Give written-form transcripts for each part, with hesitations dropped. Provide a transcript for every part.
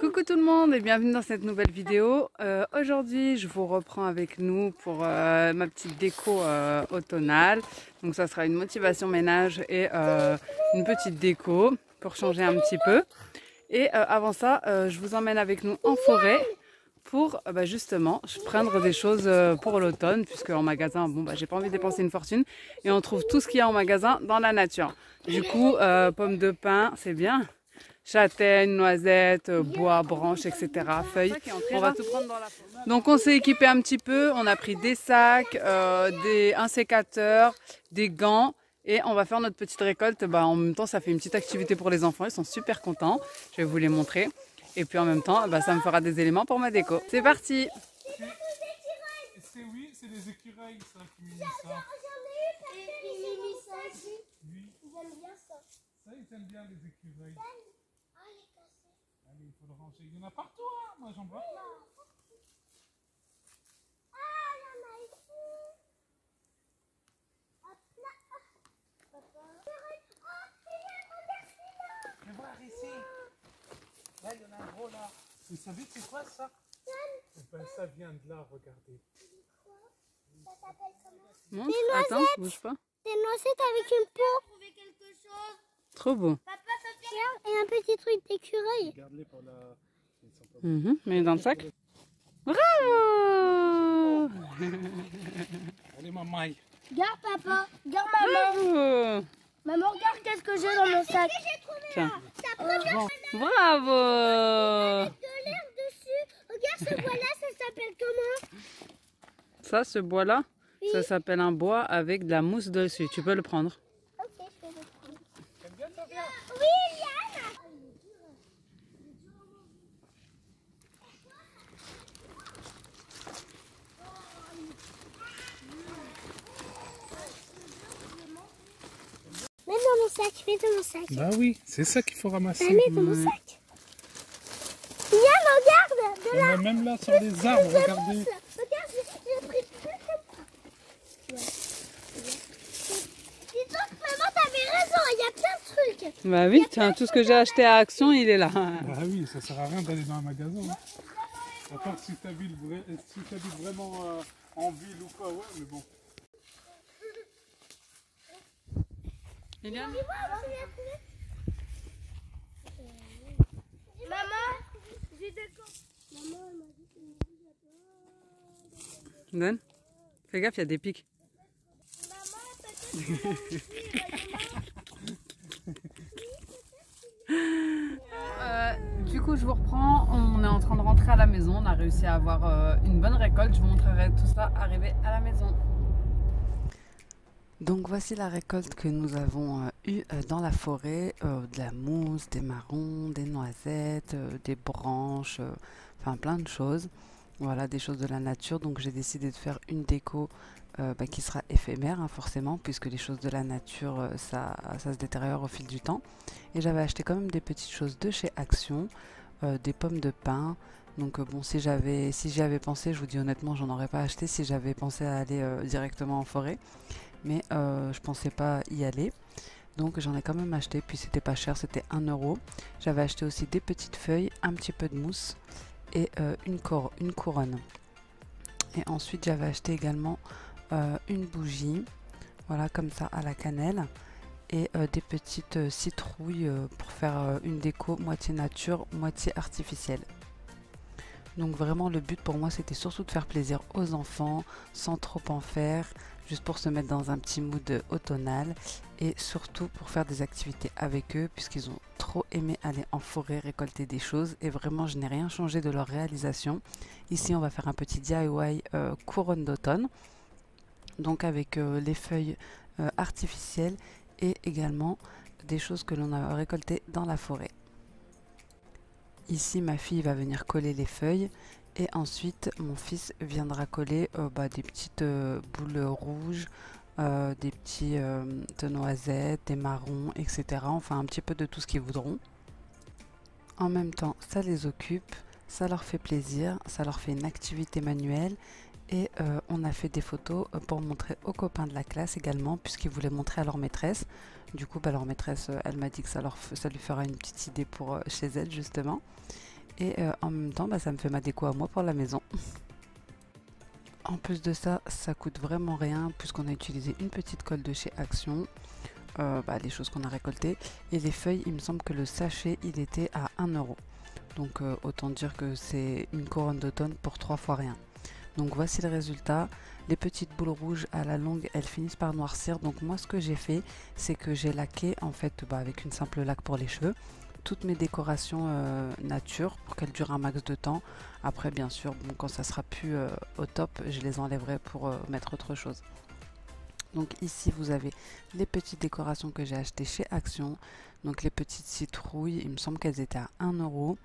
Coucou tout le monde et bienvenue dans cette nouvelle vidéo. Aujourd'hui je vous reprends avec nous pour ma petite déco automnale. Donc ça sera une motivation ménage et une petite déco pour changer un petit peu. Et avant ça je vous emmène avec nous en forêt pour justement prendre des choses pour l'automne, puisque en magasin j'ai pas envie de dépenser une fortune et on trouve tout ce qu'il y a en magasin dans la nature. Du coup pommes de pin c'est bien. Châtaignes, noisettes, bois, branches, etc. Feuilles. On va tout prendre dans la forêt. Donc on s'est équipé un petit peu. On a pris des sacs, un sécateur, des gants. Et on va faire notre petite récolte. En même temps, ça fait une petite activité pour les enfants. Ils sont super contents. Je vais vous les montrer. Et puis en même temps, ça me fera des éléments pour ma déco. C'est parti! Oui, c'est les écureuils, ça, qui m'ont mis ça. Et ils m'ont mis ça aussi. Oui. Ils aiment bien ça. Ça, ils aiment bien les écureuils. Ah, il est cassé. Allez, il faut le ranger. Il y en a partout, hein. Moi, j'en vois plein. Ah, il y en a ici. Hop là. Papa. Oh, regarde celui-là. Viens voir ici. Là, il y en a un gros là. Vous savez, c'est quoi ça? Ça vient de là, regardez. Ça s'appelle comment? Montre, attends, bouge pas. Des noisettes avec une peau. Trouver quelque chose. Trop beau. Papa, ça fait. Et un petit truc d'écureuil. Regardez pour la... Mets dans le sac. Bravo! Allez, maman. Regarde, papa. Regarde, maman. Bravo! Maman, regarde qu'est-ce que j'ai dans mon sac. Tiens. Bon. Bravo! De l'air dessus. Regarde ce bois-là, ça s'appelle comment? Ça, ce bois-là, ça s'appelle un bois avec de la mousse dessus. Tu peux le prendre. Ok, je vais le prendre. T'aimes bien, Sofia? Oui, Yann. Mets dans mon sac, mets dans mon sac. Bah oui, c'est ça qu'il faut ramasser. Mets dans mon sac. Yann, regarde. De On a même là sur les arbres, regardez. Regarde, j'ai pris plus comme ça. Ouais. Dis donc, maman, t'avais raison, il y a plein de trucs. Bah oui, tiens, tout ce que j'ai acheté à Action, il est là. Bah oui, ça sert à rien d'aller dans un magasin. Hein. À part si t'habites vraiment en ville ou quoi, ouais, mais bon. Eliane? Maman, j'ai des camps. Maman, elle m'a dit que Donne. Fais gaffe, il y a des pics. maman, Du coup, je vous reprends. On est en train de rentrer à la maison. On a réussi à avoir une bonne récolte. Je vous montrerai tout ça arrivé à la maison. Donc voici la récolte que nous avons eue dans la forêt. De la mousse, des marrons, des noisettes, des branches, enfin plein de choses. Voilà, des choses de la nature. Donc j'ai décidé de faire une déco qui sera éphémère, hein, forcément, puisque les choses de la nature, ça se détériore au fil du temps. Et j'avais acheté quand même des petites choses de chez Action, des pommes de pin. Donc bon, si j'y avais pensé, je vous dis honnêtement, j'en aurais pas acheté si j'avais pensé à aller directement en forêt. Mais je pensais pas y aller. Donc j'en ai quand même acheté, puis c'était pas cher, c'était 1 €. J'avais acheté aussi des petites feuilles, un petit peu de mousse et une couronne. Et ensuite j'avais acheté également une bougie, voilà, comme ça à la cannelle, et des petites citrouilles pour faire une déco moitié nature, moitié artificielle. Donc vraiment le but pour moi c'était surtout de faire plaisir aux enfants sans trop en faire, juste pour se mettre dans un petit mood automnal et surtout pour faire des activités avec eux puisqu'ils ont trop aimé aller en forêt récolter des choses et vraiment je n'ai rien changé de leur réalisation. Ici on va faire un petit DIY couronne d'automne, donc avec les feuilles artificielles et également des choses que l'on a récoltées dans la forêt. Ici ma fille va venir coller les feuilles et ensuite mon fils viendra coller des petites boules rouges, des petites noisettes, des marrons, etc. Enfin un petit peu de tout ce qu'ils voudront. En même temps ça les occupe, ça leur fait plaisir, ça leur fait une activité manuelle et on a fait des photos pour montrer aux copains de la classe également puisqu'ils voulaient montrer à leur maîtresse. Du coup, leur maîtresse, elle m'a dit que ça lui fera une petite idée pour chez elle, justement. et en même temps ça me fait ma déco à moi pour la maison. En plus de ça, ça coûte vraiment rien puisqu'on a utilisé une petite colle de chez Action, les choses qu'on a récoltées, et les feuilles, il me semble que le sachet il était à 1 euro. Donc autant dire que c'est une couronne d'automne pour 3 fois rien. Donc voici le résultat. Les petites boules rouges à la longue, elles finissent par noircir. Donc moi ce que j'ai fait, c'est que j'ai laqué en fait avec une simple laque pour les cheveux toutes mes décorations nature pour qu'elles durent un max de temps. Après bien sûr, bon, quand ça sera plus au top, je les enlèverai pour mettre autre chose. Donc ici vous avez les petites décorations que j'ai achetées chez Action. Donc les petites citrouilles, il me semble qu'elles étaient à 1 euro.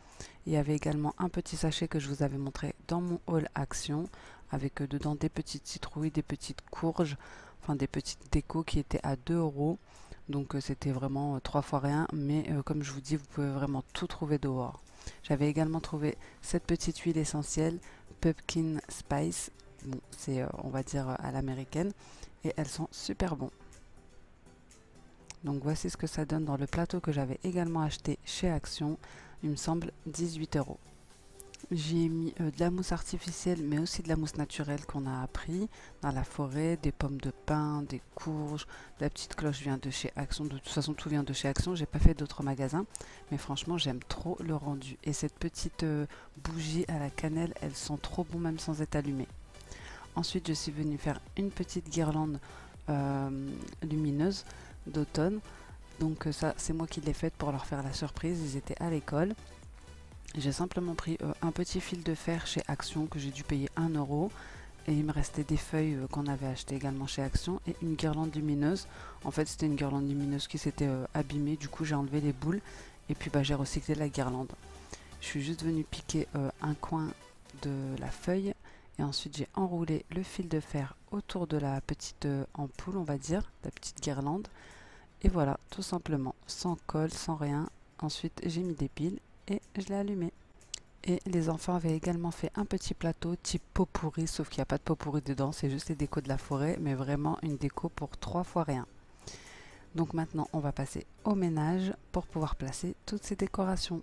Il y avait également un petit sachet que je vous avais montré dans mon haul Action, avec dedans des petites citrouilles, des petites courges, enfin des petites décos qui étaient à 2 euros. Donc c'était vraiment 3 fois rien, mais comme je vous dis, vous pouvez vraiment tout trouver dehors. J'avais également trouvé cette petite huile essentielle, Pumpkin Spice. Bon, c'est on va dire à l'américaine, et elles sont super bons. Donc voici ce que ça donne dans le plateau que j'avais également acheté chez Action, il me semble 18 euros. J'y ai mis de la mousse artificielle mais aussi de la mousse naturelle qu'on a pris dans la forêt, des pommes de pin, des courges, la petite cloche vient de chez Action, de toute façon tout vient de chez Action, j'ai pas fait d'autres magasins, mais franchement j'aime trop le rendu. Et cette petite bougie à la cannelle, elles sont trop bon même sans être allumées. Ensuite je suis venue faire une petite guirlande lumineuse d'automne. Donc ça c'est moi qui l'ai faite pour leur faire la surprise, ils étaient à l'école. J'ai simplement pris un petit fil de fer chez Action que j'ai dû payer 1 euro. Et il me restait des feuilles qu'on avait achetées également chez Action et une guirlande lumineuse. En fait c'était une guirlande lumineuse qui s'était abîmée, du coup j'ai enlevé les boules et puis j'ai recyclé la guirlande. Je suis juste venue piquer un coin de la feuille et ensuite j'ai enroulé le fil de fer autour de la petite ampoule, on va dire, la petite guirlande. Et voilà, tout simplement, sans colle, sans rien. Ensuite j'ai mis des piles et je l'ai allumé. Et les enfants avaient également fait un petit plateau type pot pourri, sauf qu'il n'y a pas de pot pourri dedans, c'est juste les décos de la forêt, mais vraiment une déco pour 3 fois rien. Donc maintenant on va passer au ménage pour pouvoir placer toutes ces décorations.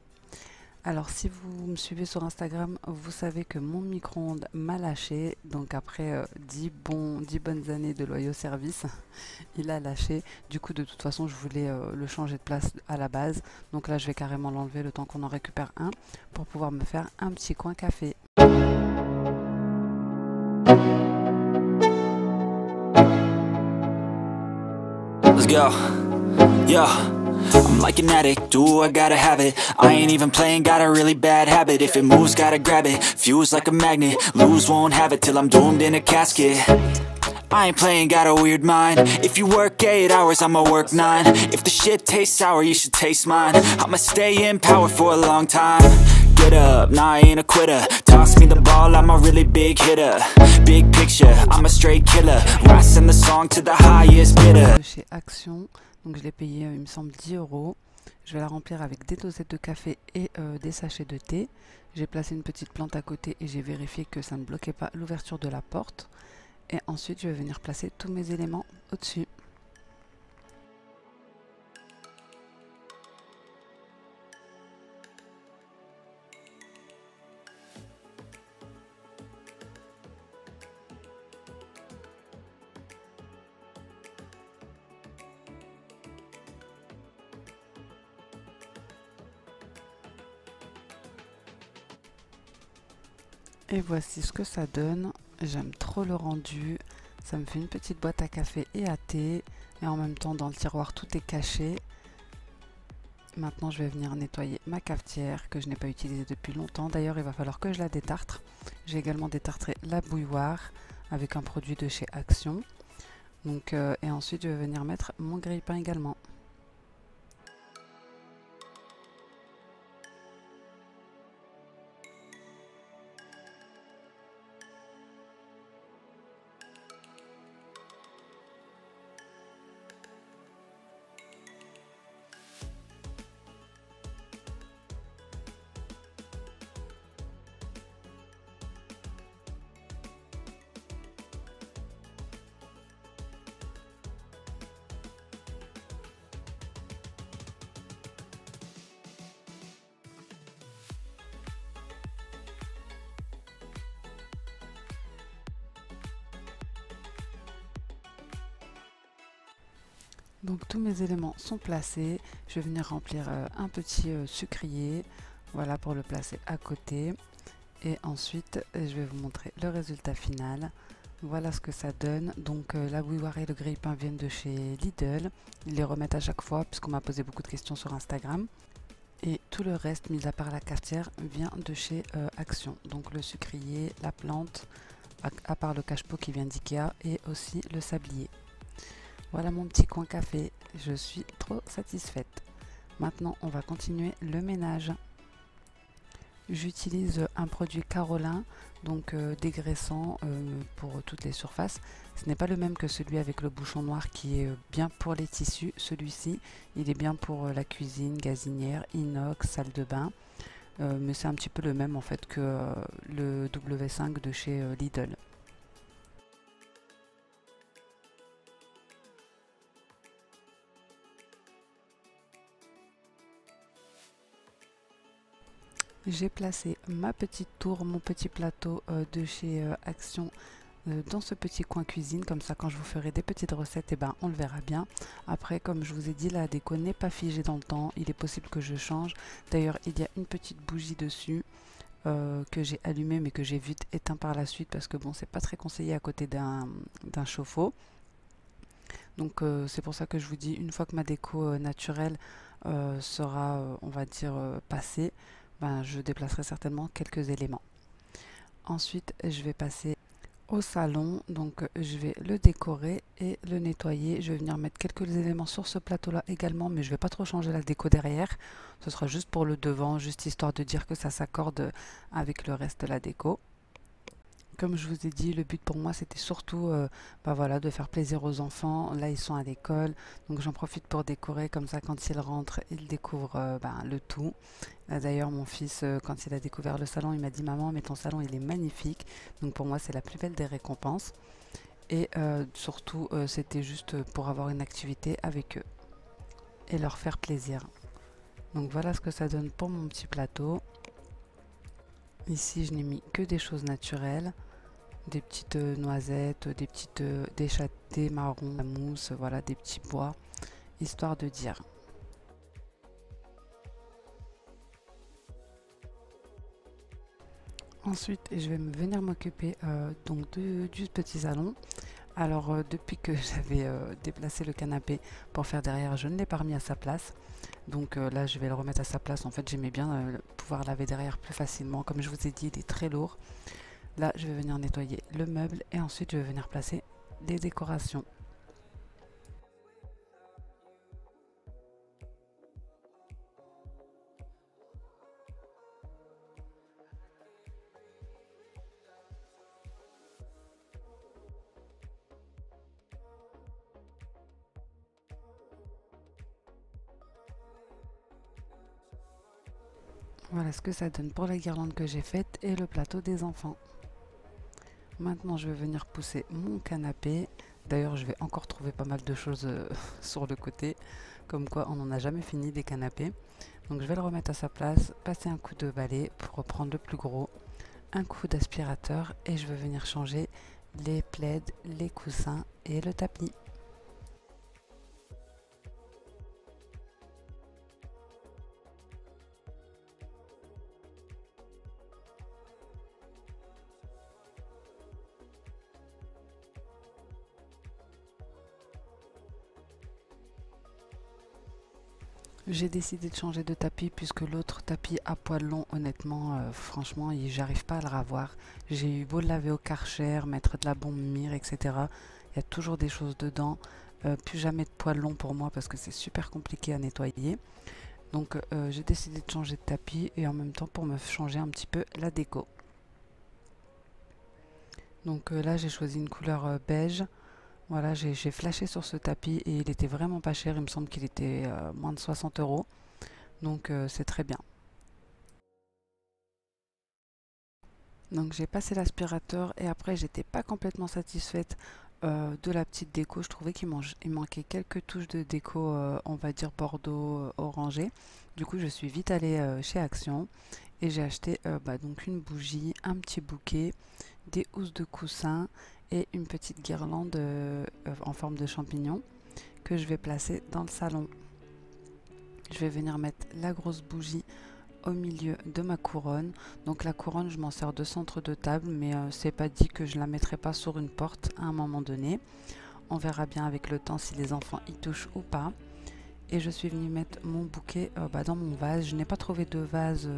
Alors si vous me suivez sur Instagram, vous savez que mon micro-ondes m'a lâché, donc après 10 bonnes années de loyaux services, il a lâché. Du coup de toute façon je voulais le changer de place à la base, donc là je vais carrément l'enlever le temps qu'on en récupère un pour pouvoir me faire un petit coin café. Let's go. Yeah. I'm like an addict, ooh, I gotta have it. I ain't even playing, got a really bad habit. If it moves, gotta grab it, fuse like a magnet. Lose, won't have it till I'm doomed in a casket. I ain't playing, got a weird mind. If you work 8 hours, I'ma work 9. If the shit tastes sour, you should taste mine. I'ma stay in power for a long time. Get up, nah, I ain't a quitter. Toss me the ball, I'm a really big hitter. Big picture, I'm a straight killer. I send the song to the highest bidder. Chez Action, donc je l'ai payé, il me semble 10 euros. Je vais la remplir avec des dosettes de café et des sachets de thé. J'ai placé une petite plante à côté et j'ai vérifié que ça ne bloquait pas l'ouverture de la porte. Et ensuite je vais venir placer tous mes éléments au-dessus. Et voici ce que ça donne. J'aime trop le rendu. Ça me fait une petite boîte à café et à thé. Et en même temps, dans le tiroir, tout est caché. Maintenant, je vais venir nettoyer ma cafetière que je n'ai pas utilisée depuis longtemps. D'ailleurs, il va falloir que je la détartre. J'ai également détartré la bouilloire avec un produit de chez Action. Donc, et ensuite, je vais venir mettre mon grille-pain également. Donc tous mes éléments sont placés. Je vais venir remplir un petit sucrier, voilà, pour le placer à côté. Et ensuite, je vais vous montrer le résultat final. Voilà ce que ça donne. Donc la bouilloire et le grille-pain viennent de chez Lidl. Ils les remettent à chaque fois puisqu'on m'a posé beaucoup de questions sur Instagram. Et tout le reste, mis à part la cafetière, vient de chez Action. Donc le sucrier, la plante, à part le cache-pot qui vient d'Ikea, et aussi le sablier. Voilà mon petit coin café. Je suis trop satisfaite. Maintenant, on va continuer le ménage. J'utilise un produit Carolin, donc dégraissant pour toutes les surfaces. Ce n'est pas le même que celui avec le bouchon noir qui est bien pour les tissus. Celui-ci, il est bien pour la cuisine, gazinière, inox, salle de bain. Mais c'est un petit peu le même en fait que le W5 de chez Lidl. J'ai placé ma petite tour, mon petit plateau de chez Action dans ce petit coin cuisine. Comme ça, quand je vous ferai des petites recettes, et ben, on le verra bien. Après, comme je vous ai dit, la déco n'est pas figée dans le temps. Il est possible que je change. D'ailleurs, il y a une petite bougie dessus que j'ai allumée mais que j'ai vite éteint par la suite parce que bon, c'est pas très conseillé à côté d'un chauffe-eau. Donc c'est pour ça que je vous dis, une fois que ma déco naturelle sera, on va dire, passée, ben, je déplacerai certainement quelques éléments. Ensuite, je vais passer au salon, donc je vais le décorer et le nettoyer. Je vais venir mettre quelques éléments sur ce plateau là également, mais je vais pas trop changer la déco derrière. Ce sera juste pour le devant, juste histoire de dire que ça s'accorde avec le reste de la déco. Comme je vous ai dit, le but pour moi c'était surtout bah voilà, de faire plaisir aux enfants. Là ils sont à l'école, donc j'en profite pour décorer, comme ça quand ils rentrent, ils découvrent le tout. Là d'ailleurs mon fils, quand il a découvert le salon, il m'a dit maman mais ton salon il est magnifique. Donc pour moi c'est la plus belle des récompenses. Et surtout c'était juste pour avoir une activité avec eux et leur faire plaisir. Donc voilà ce que ça donne pour mon petit plateau. Ici je n'ai mis que des choses naturelles. Des petites noisettes, des châtaignes marrons, la mousse, voilà, des petits bois, histoire de dire. Ensuite, je vais venir m'occuper donc du petit salon. Alors, depuis que j'avais déplacé le canapé pour faire derrière, je ne l'ai pas remis à sa place. Donc là, je vais le remettre à sa place. En fait, j'aimais bien pouvoir laver derrière plus facilement. Comme je vous ai dit, il est très lourd. Là, je vais venir nettoyer le meuble et ensuite je vais venir placer des décorations. Voilà ce que ça donne pour la guirlande que j'ai faite et le plateau des enfants. Maintenant, je vais venir pousser mon canapé. D'ailleurs, je vais encore trouver pas mal de choses sur le côté. Comme quoi, on n'en a jamais fini des canapés. Donc, je vais le remettre à sa place, passer un coup de balai pour reprendre le plus gros, un coup d'aspirateur et je vais venir changer les plaids, les coussins et le tapis. J'ai décidé de changer de tapis puisque l'autre tapis à poils longs, honnêtement, franchement, j'arrive pas à le ravoir. J'ai eu beau le laver au Karcher, mettre de la bombe mire, etc. Il y a toujours des choses dedans. Plus jamais de poils longs pour moi parce que c'est super compliqué à nettoyer. Donc j'ai décidé de changer de tapis et en même temps pour me changer un petit peu la déco. Donc là j'ai choisi une couleur beige. Voilà, j'ai flashé sur ce tapis et il était vraiment pas cher. Il me semble qu'il était moins de 60 €. Donc c'est très bien. Donc j'ai passé l'aspirateur et après j'étais pas complètement satisfaite de la petite déco. Je trouvais qu'il manquait quelques touches de déco, on va dire bordeaux orangé. Du coup je suis vite allée chez Action et j'ai acheté donc une bougie, un petit bouquet, des housses de coussin et une petite guirlande en forme de champignon que je vais placer dans le salon. Je vais venir mettre la grosse bougie au milieu de ma couronne. Donc la couronne, je m'en sers de centre de table, mais c'est pas dit que je la mettrai pas sur une porte à un moment donné. On verra bien avec le temps si les enfants y touchent ou pas. Et je suis venue mettre mon bouquet dans mon vase. Je n'ai pas trouvé de vase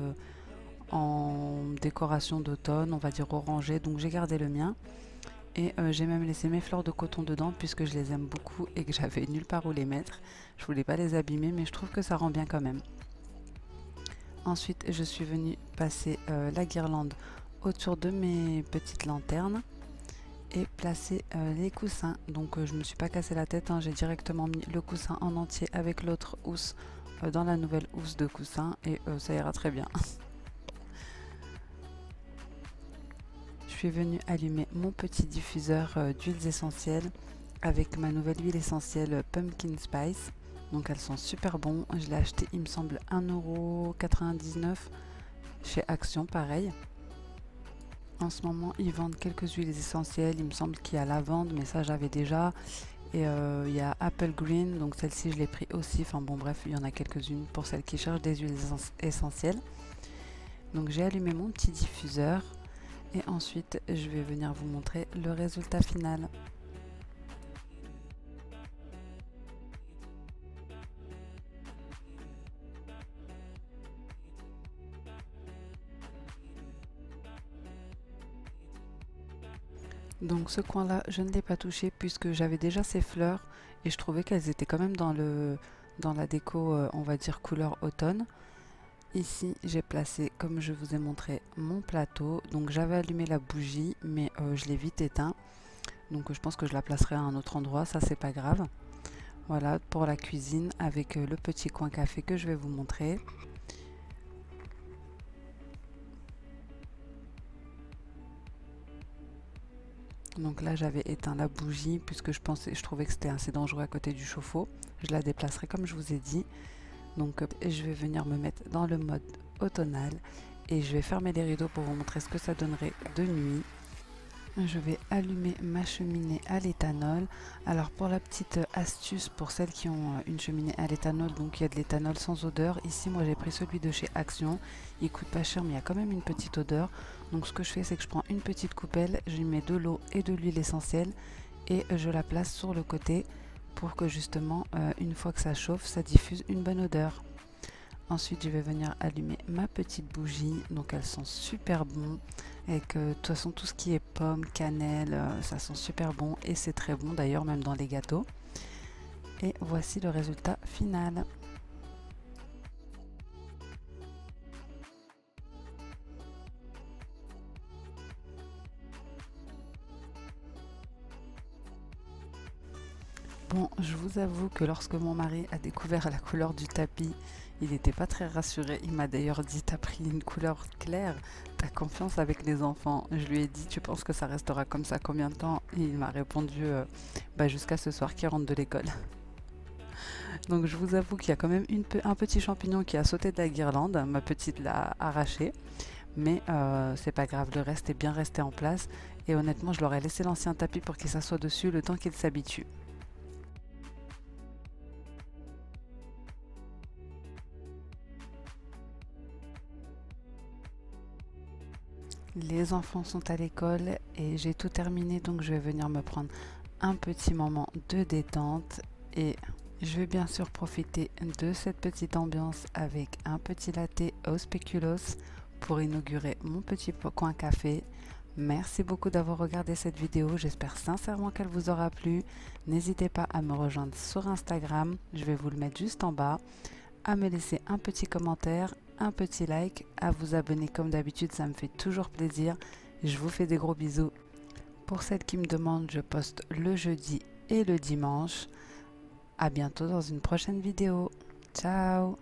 en décoration d'automne, on va dire orangé, donc j'ai gardé le mien. Et j'ai même laissé mes fleurs de coton dedans puisque je les aime beaucoup et que j'avais nulle part où les mettre. Je voulais pas les abîmer, mais je trouve que ça rend bien quand même. Ensuite, je suis venue passer la guirlande autour de mes petites lanternes et placer les coussins. Donc je me suis pas cassé la tête, hein, j'ai directement mis le coussin en entier avec l'autre housse dans la nouvelle housse de coussin et ça ira très bien. Je suis venue allumer mon petit diffuseur d'huiles essentielles avec ma nouvelle huile essentielle Pumpkin Spice. Donc elles sont super bonnes. Je l'ai acheté, il me semble, 1,99 € chez Action, pareil. En ce moment, ils vendent quelques huiles essentielles. Il me semble qu'il y a lavande, mais ça j'avais déjà. Et il y a Apple Green, donc celle-ci je l'ai pris aussi. Enfin bon, bref, il y en a quelques-unes pour celles qui cherchent des huiles essentielles. Donc j'ai allumé mon petit diffuseur. Et ensuite, je vais venir vous montrer le résultat final. Donc ce coin-là, je ne l'ai pas touché puisque j'avais déjà ces fleurs et je trouvais qu'elles étaient quand même dans la déco, on va dire couleur automne. Ici, j'ai placé, comme je vous ai montré, mon plateau. Donc j'avais allumé la bougie, mais je l'ai vite éteint. Donc je pense que je la placerai à un autre endroit, ça c'est pas grave. Voilà pour la cuisine avec le petit coin café que je vais vous montrer. Donc là j'avais éteint la bougie puisque je trouvais que c'était assez dangereux à côté du chauffe-eau. Je la déplacerai comme je vous ai dit. Donc je vais venir me mettre dans le mode automnal et je vais fermer les rideaux pour vous montrer ce que ça donnerait de nuit. Je vais allumer ma cheminée à l'éthanol. Alors pour la petite astuce pour celles qui ont une cheminée à l'éthanol, donc il y a de l'éthanol sans odeur. Ici moi j'ai pris celui de chez Action. Il coûte pas cher mais il y a quand même une petite odeur. Donc ce que je fais c'est que je prends une petite coupelle, je lui mets de l'eau et de l'huile essentielle et je la place sur le côté pour que justement une fois que ça chauffe ça diffuse une bonne odeur. Ensuite je vais venir allumer ma petite bougie, donc elles sont super bonnes avec de toute façon tout ce qui est pommes, cannelle, ça sent super bon et c'est très bon d'ailleurs même dans les gâteaux. Et voici le résultat final. Bon, je vous avoue que lorsque mon mari a découvert la couleur du tapis, il n'était pas très rassuré. Il m'a d'ailleurs dit, t'as pris une couleur claire, t'as confiance avec les enfants. Je lui ai dit, tu penses que ça restera comme ça combien de temps? Et il m'a répondu, jusqu'à ce soir qu'il rentre de l'école. Donc je vous avoue qu'il y a quand même un petit champignon qui a sauté de la guirlande, ma petite l'a arraché. Mais c'est pas grave, le reste est bien resté en place. Et honnêtement, je leur ai laissé l'ancien tapis pour qu'il s'assoie dessus le temps qu'il s'habitue. Les enfants sont à l'école et j'ai tout terminé, donc je vais venir me prendre un petit moment de détente et je vais bien sûr profiter de cette petite ambiance avec un petit latte au spéculoos pour inaugurer mon petit coin café. Merci beaucoup d'avoir regardé cette vidéo, j'espère sincèrement qu'elle vous aura plu. N'hésitez pas à me rejoindre sur Instagram, je vais vous le mettre juste en bas, à me laisser un petit commentaire, un petit like, à vous abonner comme d'habitude, ça me fait toujours plaisir. Je vous fais des gros bisous. Pour celles qui me demandent, je poste le jeudi et le dimanche. À bientôt dans une prochaine vidéo. Ciao!